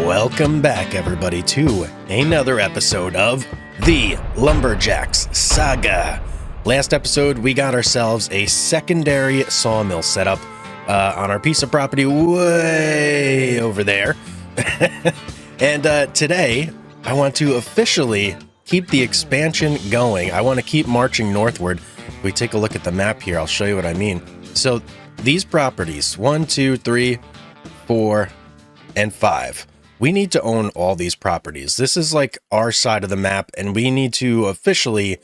Welcome back, everybody, to another episode of the Lumberjacks Saga. Last episode, we got ourselves a secondary sawmill set up on our piece of property way over there. And today, I want to officially keep the expansion going. I want to keep marching northward. If we take a look at the map here, I'll show you what I mean. So these properties, 1, 2, 3, 4, and 5. We need to own all these properties. This is like our side of the map, and we need to officially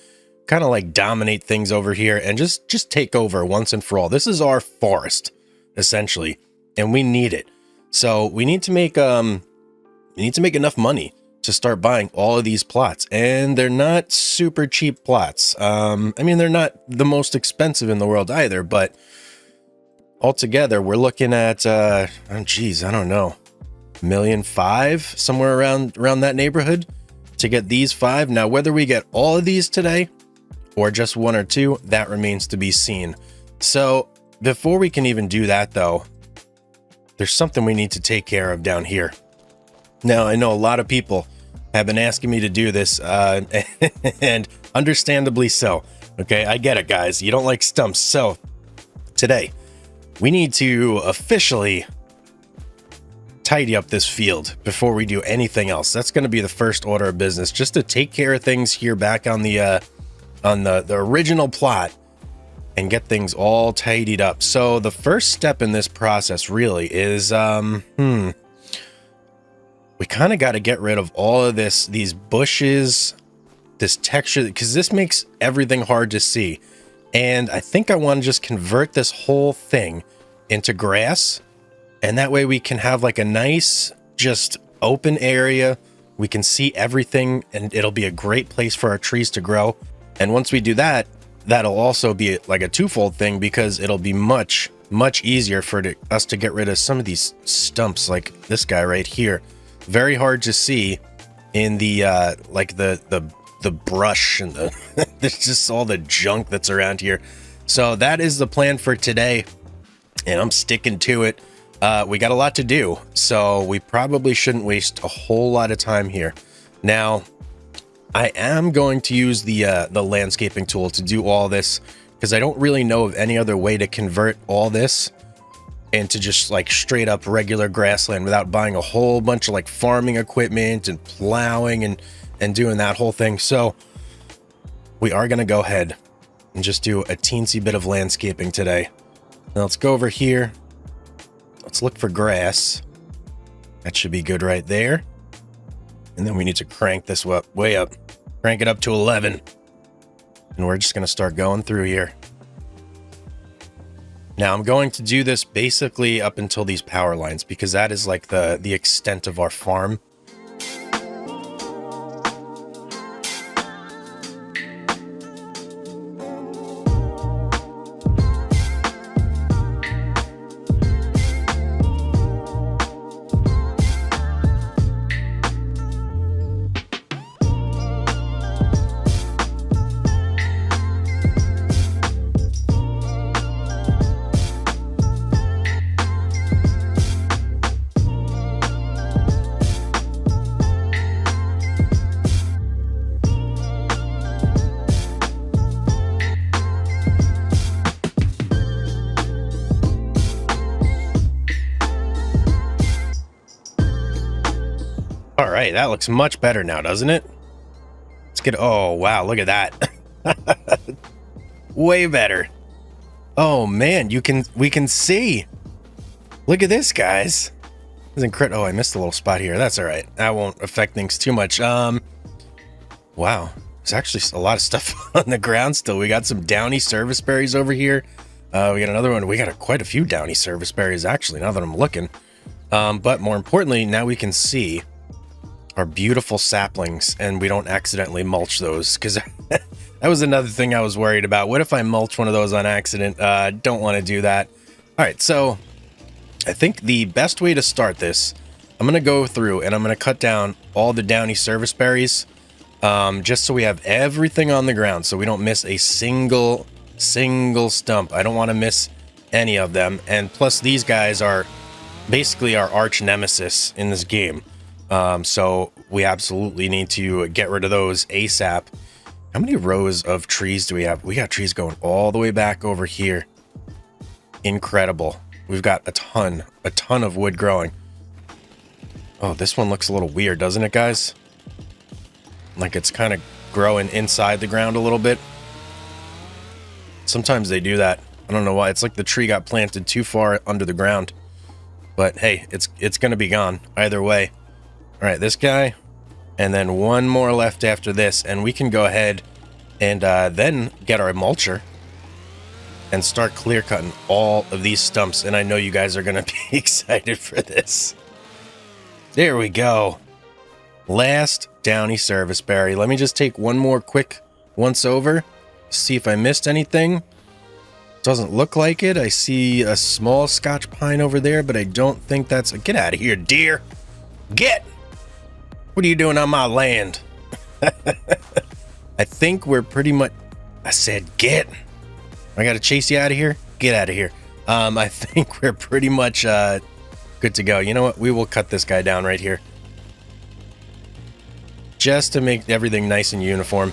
kind of like dominate things over here and just take over once and for all. This is our forest, essentially, and we need it. So we need to make enough money to start buying all of these plots, and they're not super cheap plots. I mean, they're not the most expensive in the world either, but altogether, we're looking at oh geez, I don't know, $1.5 million, somewhere around that neighborhood to get these 5. Now, whether we get all of these today or just 1 or 2, that remains to be seen. So before we can even do that, though, there's something we need to take care of down here. Now, I know a lot of people have been asking me to do this, and understandably so. Okay, I get it, guys. You don't like stumps. So today, we need to officially tidy up this field before we do anything else. That's going to be the first order of business, just to take care of things here back on the original plot and get things all tidied up. So the first step in this process really is we kind of got to get rid of all of these bushes, this texture, because this makes everything hard to see. And I think I want to just convert this whole thing into grass. And that way we can have like a nice, just open area. We can see everything, and it'll be a great place for our trees to grow. And once we do that, that'll also be like a twofold thing, because it'll be much, much easier for us to get rid of some of these stumps, like this guy right here. Very hard to see in the like the brush and there's just all the junk that's around here. So that is the plan for today, and I'm sticking to it. We got a lot to do, so we probably shouldn't waste a whole lot of time here. Now, I am going to use the landscaping tool to do all this, because I don't really know of any other way to convert all this into just like straight up regular grassland without buying a whole bunch of like farming equipment and plowing and doing that whole thing. So we are going to go ahead and just do a teensy bit of landscaping today. Now let's go over here. Let's look for grass. That should be good right there. And then we need to crank this way up. Crank it up to 11. And we're just going to start going through here. Now I'm going to do this basically up until these power lines, because that is like the extent of our farm. All right, that looks much better now, doesn't it? Let's get, oh, wow, look at that. Way better. Oh, man, we can see. Look at this, guys. This is incredible. Oh, I missed a little spot here. That's all right. That won't affect things too much. Wow, there's actually a lot of stuff on the ground still. We got some downy service berries over here. We got another one. We got quite a few downy service berries, actually, now that I'm looking. But more importantly, now we can see our beautiful saplings, and we don't accidentally mulch those, because that was another thing I was worried about. What if I mulch one of those on accident? Don't want to do that. All right, so I think the best way to start this, I'm going to go through and I'm going to cut down all the downy service berries, just so we have everything on the ground, so we don't miss a single stump. I don't want to miss any of them. And plus, these guys are basically our arch nemesis in this game. So we absolutely need to get rid of those ASAP. How many rows of trees do we have? We got trees going all the way back over here. Incredible. We've got a ton of wood growing. Oh, this one looks a little weird, doesn't it, guys? Like it's kind of growing inside the ground a little bit. Sometimes they do that. I don't know why. It's like the tree got planted too far under the ground. But hey, it's going to be gone either way. All right, this guy. And then one more left after this. And we can go ahead and then get our mulcher and start clear cutting all of these stumps. And I know you guys are going to be excited for this. There we go. Last downy service berry. Let me just take one more quick once over. See if I missed anything. Doesn't look like it. I see a small Scotch pine over there, but I don't think that's... Get out of here, deer. Get! What are you doing on my land? I think we're pretty much... I said get. I gotta chase you out of here? Get out of here. I think we're pretty much good to go. You know what? We will cut this guy down right here. Just to make everything nice and uniform.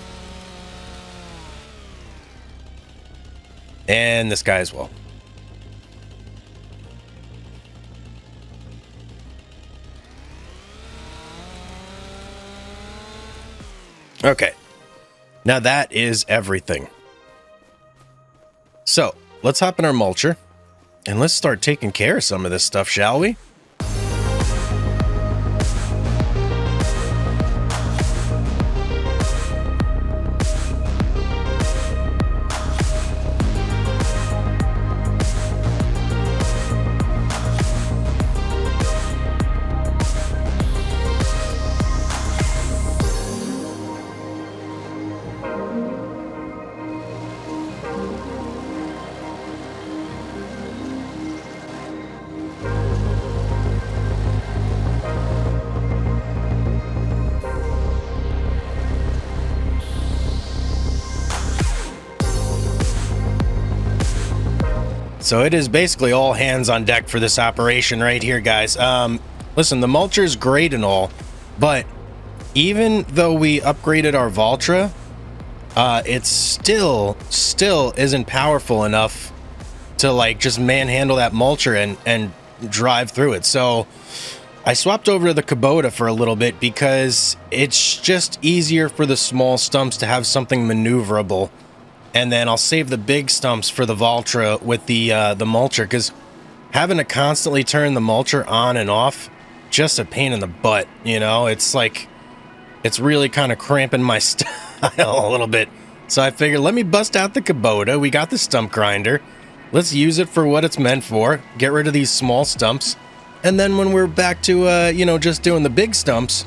And this guy as well. Okay. Now that is everything. So, let's hop in our mulcher. And let's start taking care of some of this stuff, shall we? So it is basically all hands on deck for this operation right here, guys. Listen, the mulcher's great and all, but even though we upgraded our Valtra, it still isn't powerful enough to like just manhandle that mulcher and drive through it. So I swapped over to the Kubota for a little bit because it's just easier for the small stumps to have something maneuverable. And then I'll save the big stumps for the Valtra with the mulcher, because having to constantly turn the mulcher on and off, just a pain in the butt, you know? It's like, it's really kind of cramping my style a little bit. So I figured, let me bust out the Kubota. We got the stump grinder. Let's use it for what it's meant for. Get rid of these small stumps. And then when we're back to, you know, just doing the big stumps,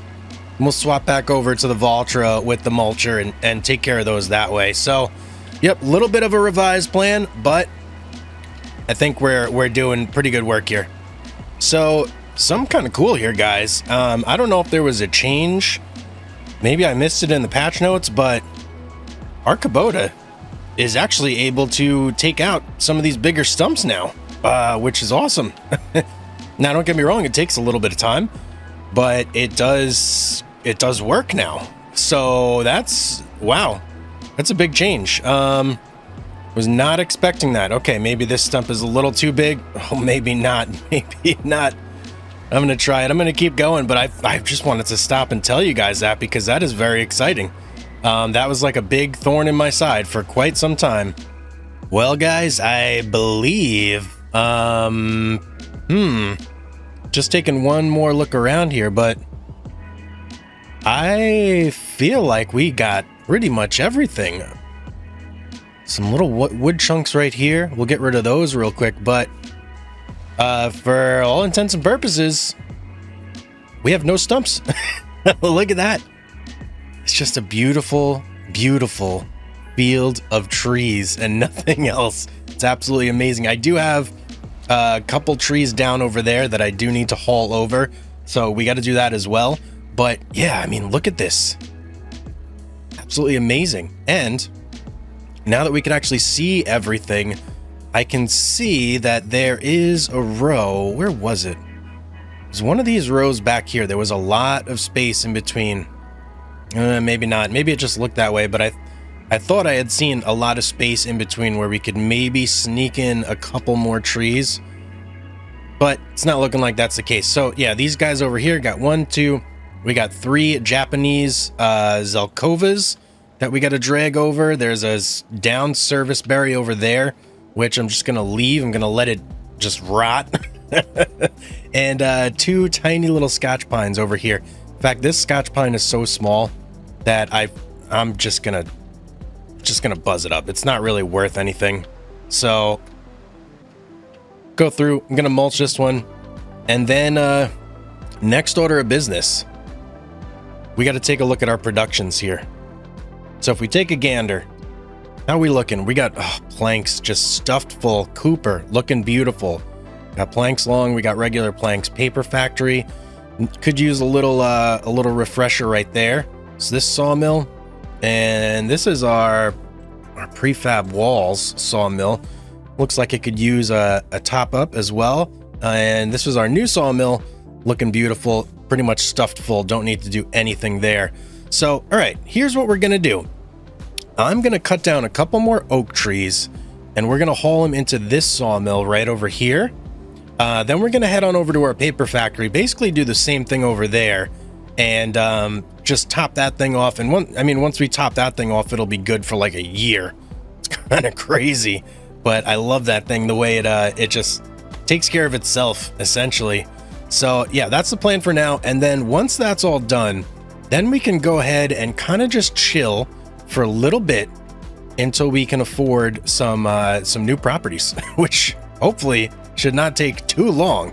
we'll swap back over to the Valtra with the mulcher and take care of those that way. So... Yep, a little bit of a revised plan, but I think we're doing pretty good work here. So, something kind of cool here, guys. I don't know if there was a change. Maybe I missed it in the patch notes, but our Kubota is actually able to take out some of these bigger stumps now, which is awesome. Now, don't get me wrong, it takes a little bit of time, but it does work now. So, that's... wow. That's a big change. Was not expecting that. Okay, maybe this stump is a little too big. Oh, maybe not. Maybe not. I'm going to try it. I'm going to keep going, but I just wanted to stop and tell you guys that because that is very exciting. That was like a big thorn in my side for quite some time. Well, guys, I believe... just taking one more look around here, but... I feel like we got pretty much everything. Some little wood chunks right here. We'll get rid of those real quick, but for all intents and purposes, we have no stumps. Look at that. It's just a beautiful, beautiful field of trees and nothing else. It's absolutely amazing. I do have a couple trees down over there that I do need to haul over, so we got to do that as well. But yeah, I mean, look at this. Absolutely amazing. And now that we can actually see everything, I can see that there is a row. Where was it? There's one of these rows back here. There was a lot of space in between. Maybe not. Maybe it just looked that way, but I thought I had seen a lot of space in between where we could maybe sneak in a couple more trees, but it's not looking like that's the case. So yeah, these guys over here got 1, 2, we got 3 Japanese Zelkovas that we got to drag over. There's a down service berry over there, which I'm just going to leave. I'm going to let it just rot. And 2 tiny little Scotch pines over here. In fact, this Scotch pine is so small that I'm just gonna buzz it up. It's not really worth anything. So go through, I'm gonna mulch this one, and then next order of business, we got to take a look at our productions here. So if we take a gander, how are we looking? We got planks just stuffed full. Cooper looking beautiful. Got planks long, we got regular planks. Paper factory could use a little refresher right there. So this sawmill, and this is our prefab walls sawmill. Looks like it could use a top up as well. And this is our new sawmill, looking beautiful, pretty much stuffed full. Don't need to do anything there. So all right, here's what we're gonna do. I'm gonna cut down a couple more oak trees, and we're gonna haul them into this sawmill right over here. Then we're gonna head on over to our paper factory, basically do the same thing over there, and just top that thing off. And once we top that thing off, it'll be good for like a year. It's kind of crazy, but I love that thing, the way it just takes care of itself essentially. So yeah, that's the plan for now. And then once that's all done, then we can go ahead and kind of just chill for a little bit until we can afford some new properties, which hopefully should not take too long.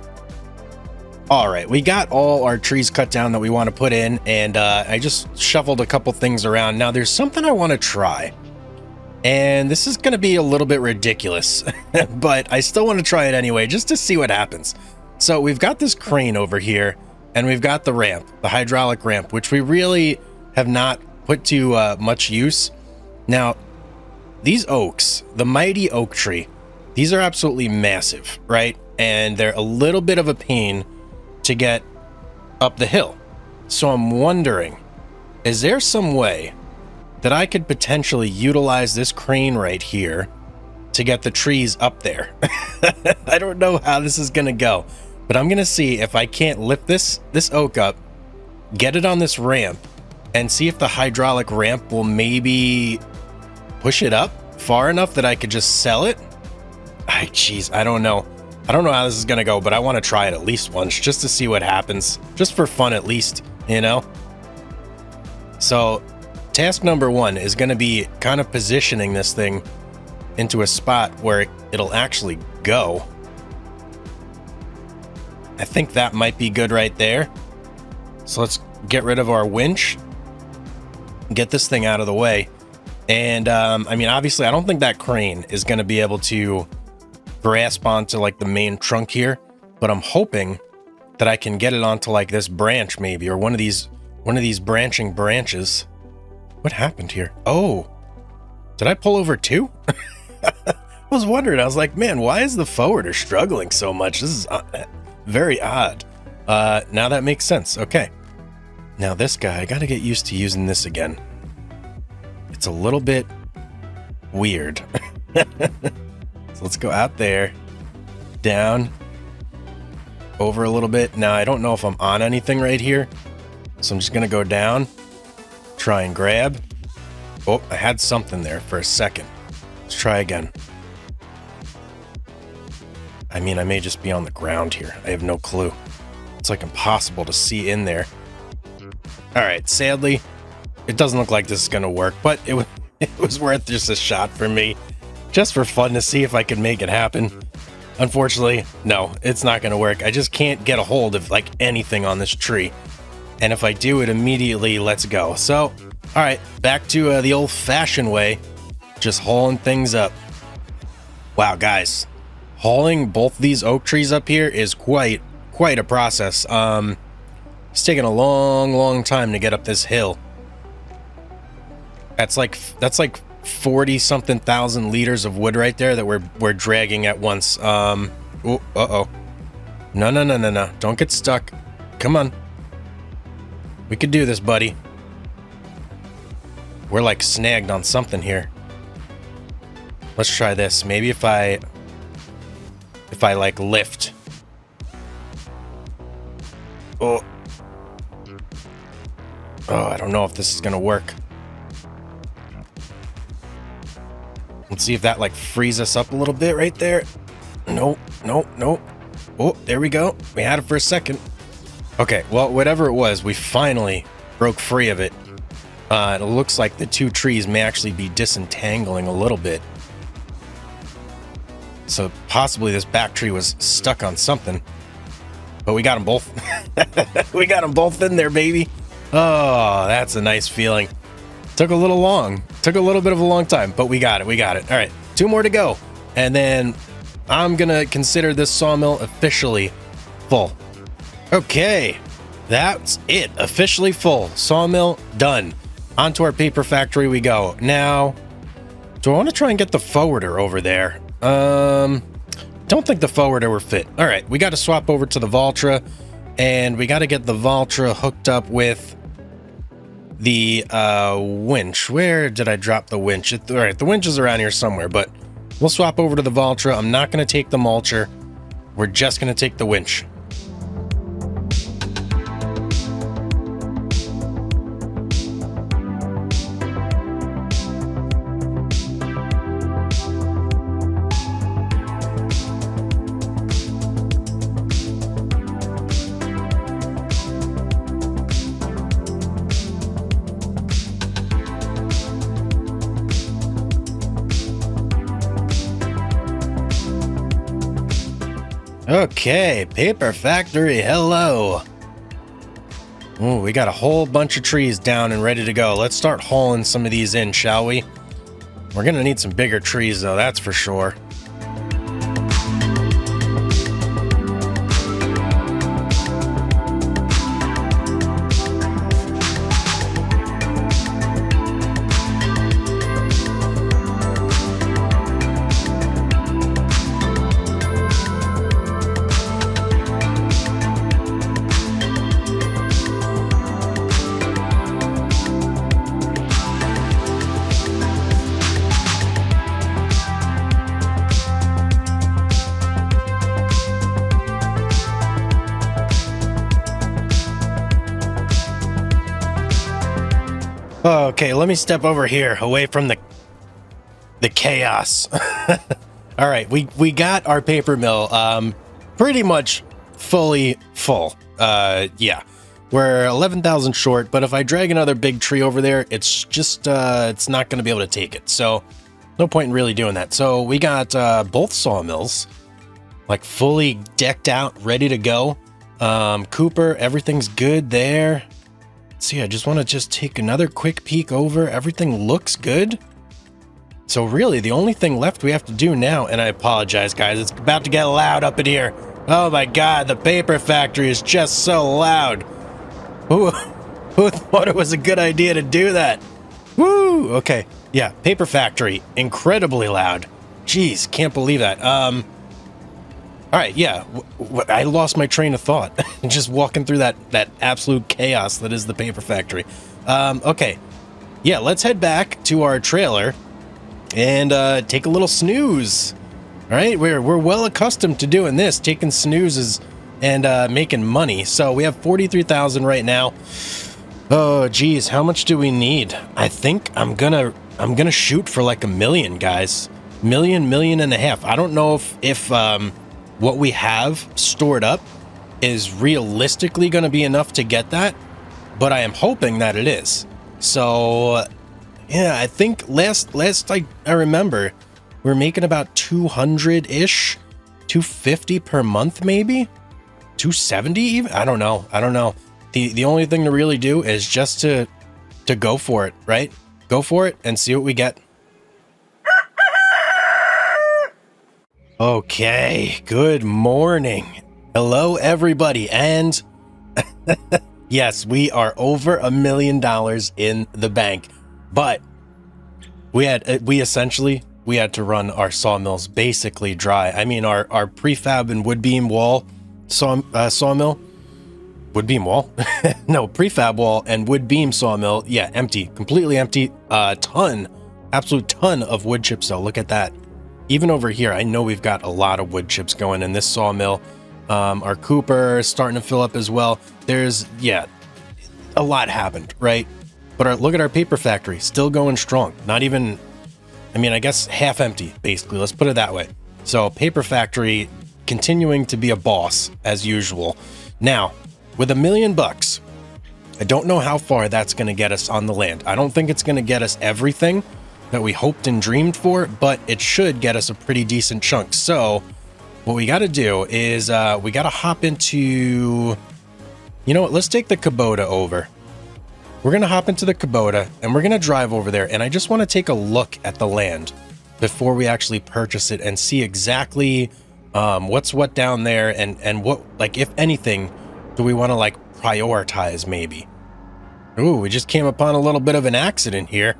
All right, we got all our trees cut down that we want to put in, and I just shuffled a couple things around. Now there's something I want to try, and this is going to be a little bit ridiculous, but I still want to try it anyway, just to see what happens. So we've got this crane over here, and we've got the ramp, the hydraulic ramp, which we really have not put to much use. Now, these oaks, the mighty oak tree, these are absolutely massive, right? And they're a little bit of a pain to get up the hill. So I'm wondering, is there some way that I could potentially utilize this crane right here to get the trees up there? I don't know how this is gonna go, but I'm gonna see if I can't lift this oak up, get it on this ramp, and see if the hydraulic ramp will maybe push it up far enough that I could just sell it. Jeez, I don't know. I don't know how this is gonna go, but I want to try it at least once just to see what happens, just for fun at least, you know? So task number 1 is gonna be kind of positioning this thing into a spot where it'll actually go. I think that might be good right there. So let's get rid of our winch, get this thing out of the way. And obviously I don't think that crane is going to be able to grasp onto like the main trunk here, but I'm hoping that I can get it onto like this branch maybe, or one of these branching branches. What happened here? Oh, did I pull over too? I was wondering, I was like, man, why is the forwarder struggling so much? This is very odd. Now that makes sense. Okay. Now this guy, I got to get used to using this again. It's a little bit weird. So let's go out there, down, over a little bit. Now I don't know if I'm on anything right here, so I'm just gonna go down, try and grab. Oh, I had something there for a second. Let's try again. I may just be on the ground here. I have no clue. It's like impossible to see in there. All right, sadly, it doesn't look like this is gonna work, but it was worth just a shot for me, just for fun to see if I could make it happen. Unfortunately, no, it's not gonna work. I just can't get a hold of like anything on this tree, and if I do, it immediately lets go. So, all right, back to the old-fashioned way, just hauling things up. Wow, guys, hauling both these oak trees up here is quite a process. It's taken a long time to get up this hill. That's like 40 something thousand liters of wood right there that we're dragging at once. Uh-oh. No, no, no, no, no. Don't get stuck. Come on. We could do this, buddy. We're like snagged on something here. Let's try this. Maybe if I like lift. Oh. Oh, I don't know if this is gonna work. Let's see if that like frees us up a little bit right there. Nope, nope, nope. Oh, there we go. We had it for a second. Okay, well, whatever it was, we finally broke free of it. It looks like the two trees may actually be disentangling a little bit. So possibly this back tree was stuck on something. But we got them both. We got them both in there, baby. Oh, that's a nice feeling. Took a little long. Took a little bit of a long time, but we got it. We got it. All right, 2 more to go. And then I'm going to consider this sawmill officially full. Okay, that's it. Officially full. Sawmill done. Onto our paper factory we go. Now, do I want to try and get the forwarder over there? Don't think the forwarder will fit. All right, we got to swap over to the Valtra, and we got to get the Valtra hooked up with the winch. Where did I drop the winch? All right, the winch is around here somewhere, but we'll swap over to the Valtra. I'm not going to take the mulcher. We're just going to take the winch. Okay, paper factory, hello. Ooh, we got a whole bunch of trees down and ready to go. Let's start hauling some of these in, shall we? We're gonna need some bigger trees though, that's for sure. Okay, let me step over here, away from the chaos. All right, we got our paper mill pretty much fully full. Yeah, we're 11,000 short, but if I drag another big tree over there, it's just it's not going to be able to take it. So no point in really doing that. So we got both sawmills like fully decked out, ready to go. Cooper, everything's good there. See, I just want to take another quick peek over. Everything looks good. So really, the only thing left we have to do now, and I apologize, guys, it's about to get loud up in here. Oh my God, the paper factory is just so loud. Who thought it was a good idea to do that? Woo! Okay, yeah, paper factory, incredibly loud. Jeez, can't believe that. All right, yeah, I lost my train of thought. Just walking through that absolute chaos that is the paper factory. Okay, yeah, let's head back to our trailer and take a little snooze. All right, we're well accustomed to doing this, taking snoozes and making money. So we have 43,000 right now. Oh, geez, how much do we need? I think I'm gonna shoot for like 1 million, guys. Million and a half. I don't know if what we have stored up is realistically going to be enough to get that, but I am hoping that it is. So yeah, I think last I remember we're making about 200-ish, 250 per month, maybe 270 even. I don't know. The only thing to really do is just to go for it, right? Go for it and see what we get. Okay, good morning. Hello, everybody. And yes, we are over $1 million in the bank, but we had to run our sawmills basically dry. I mean, our prefab and wood beam wall sawmill, wood beam wall, no, prefab wall and wood beam sawmill. Yeah, empty, completely empty. Absolute ton of wood chips though. Look at that. Even over here, I know we've got a lot of wood chips going in this sawmill. Our Cooper is starting to fill up as well. There's, yeah, a lot happened, right? But look at our paper factory, still going strong. Not even, I mean, I guess half empty, basically. Let's put it that way. So paper factory continuing to be a boss as usual. Now, with $1 million, I don't know how far that's going to get us on the land. I don't think it's going to get us everything that we hoped and dreamed for, but it should get us a pretty decent chunk. So what we got to do is we got to hop into, you know what, let's take the Kubota over. We're going to hop into the Kubota and we're going to drive over there. And I just want to take a look at the land before we actually purchase it and see exactly what's what down there and what, like, if anything, do we want to like prioritize maybe? Ooh, we just came upon a little bit of an accident here.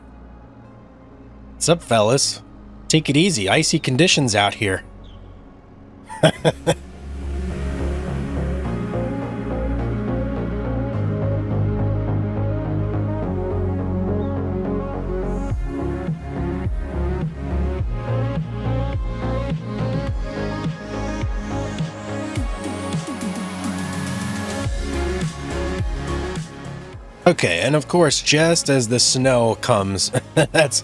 What's up, fellas? Take it easy. Icy conditions out here. Okay, and of course, just as the snow comes, that's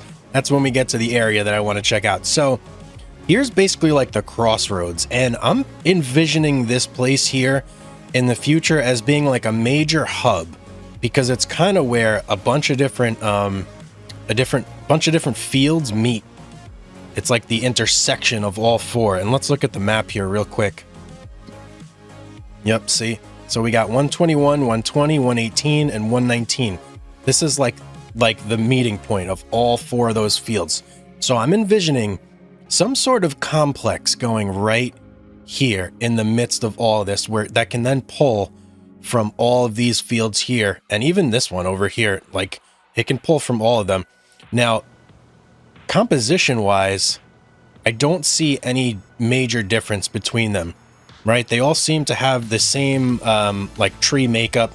when we get to the area that I want to check out. So here's basically like the crossroads, and I'm envisioning this place here in the future as being like a major hub, because it's kind of where a bunch of different fields meet. It's like the intersection of all four. And let's look at the map here real quick. Yep, see? So we got 121, 120, 118, and 119. This is like the meeting point of all four of those fields. So I'm envisioning some sort of complex going right here in the midst of all of this, where that can then pull from all of these fields here, and even this one over here, like it can pull from all of them. Now, composition wise, I don't see any major difference between them. Right? They all seem to have the same like tree makeup.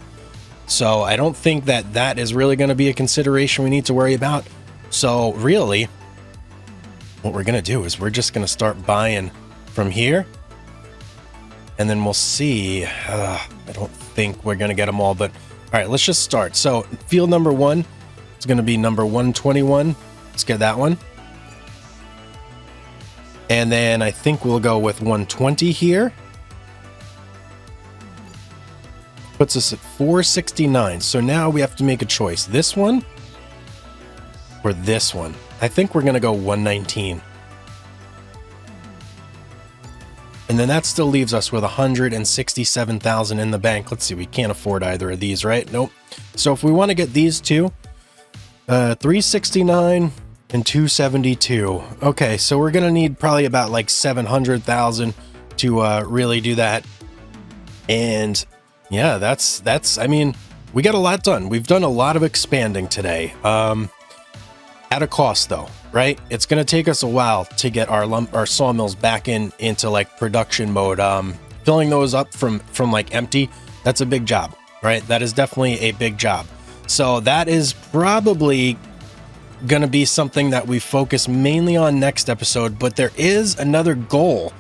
So I don't think that is really going to be a consideration we need to worry about. So really, what we're going to do is we're just going to start buying from here. And then we'll see. I don't think we're going to get them all, but all right, let's just start. So field number 1 is going to be number 121. Let's get that one. And then I think we'll go with 120 here. Puts us at 469. So now we have to make a choice. This one or this one. I think we're going to go 119. And then that still leaves us with 167,000 in the bank. Let's see, we can't afford either of these, right? Nope. So if we want to get these two, 369 and 272. Okay, so we're going to need probably about like 700,000 to really do that. And yeah, that's, I mean, we got a lot done. We've done a lot of expanding today. At a cost though, right? It's going to take us a while to get our sawmills back into like production mode. Filling those up from like empty, that's a big job, right? That is definitely a big job. So that is probably going to be something that we focus mainly on next episode, but there is another goal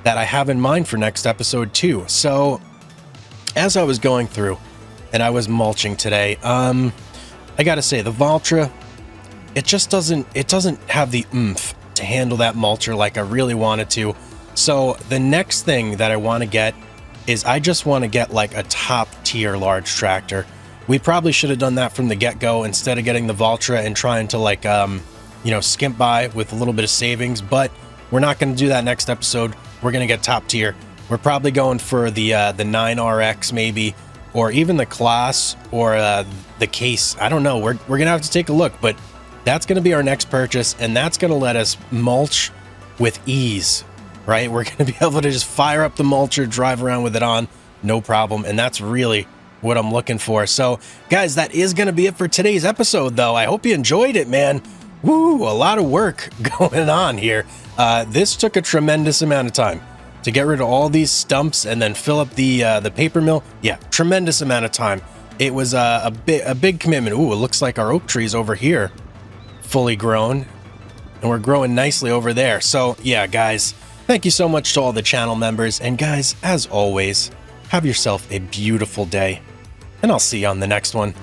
that I have in mind for next episode too. So as I was going through and I was mulching today, I gotta say the Valtra, it doesn't have the oomph to handle that mulcher like I really wanted to. So the next thing that I want to get is I just want to get like a top tier large tractor. We probably should have done that from the get-go instead of getting the Valtra and trying to like skimp by with a little bit of savings, but we're not going to do that next episode. We're going to get top tier. We're probably going for the 9RX maybe, or even the Class, or the Case. I don't know. We're going to have to take a look, but that's going to be our next purchase, and that's going to let us mulch with ease, right? We're going to be able to just fire up the mulcher, drive around with it on, no problem, and that's really what I'm looking for. So, guys, that is going to be it for today's episode, though. I hope you enjoyed it, man. Woo, a lot of work going on here. This took a tremendous amount of time. to get rid of all these stumps and then fill up the paper mill. Yeah, tremendous amount of time. It was a big commitment. Ooh, it looks like our oak tree's over here, fully grown, and we're growing nicely over there. So yeah, guys, thank you so much to all the channel members. And guys, as always, have yourself a beautiful day, and I'll see you on the next one.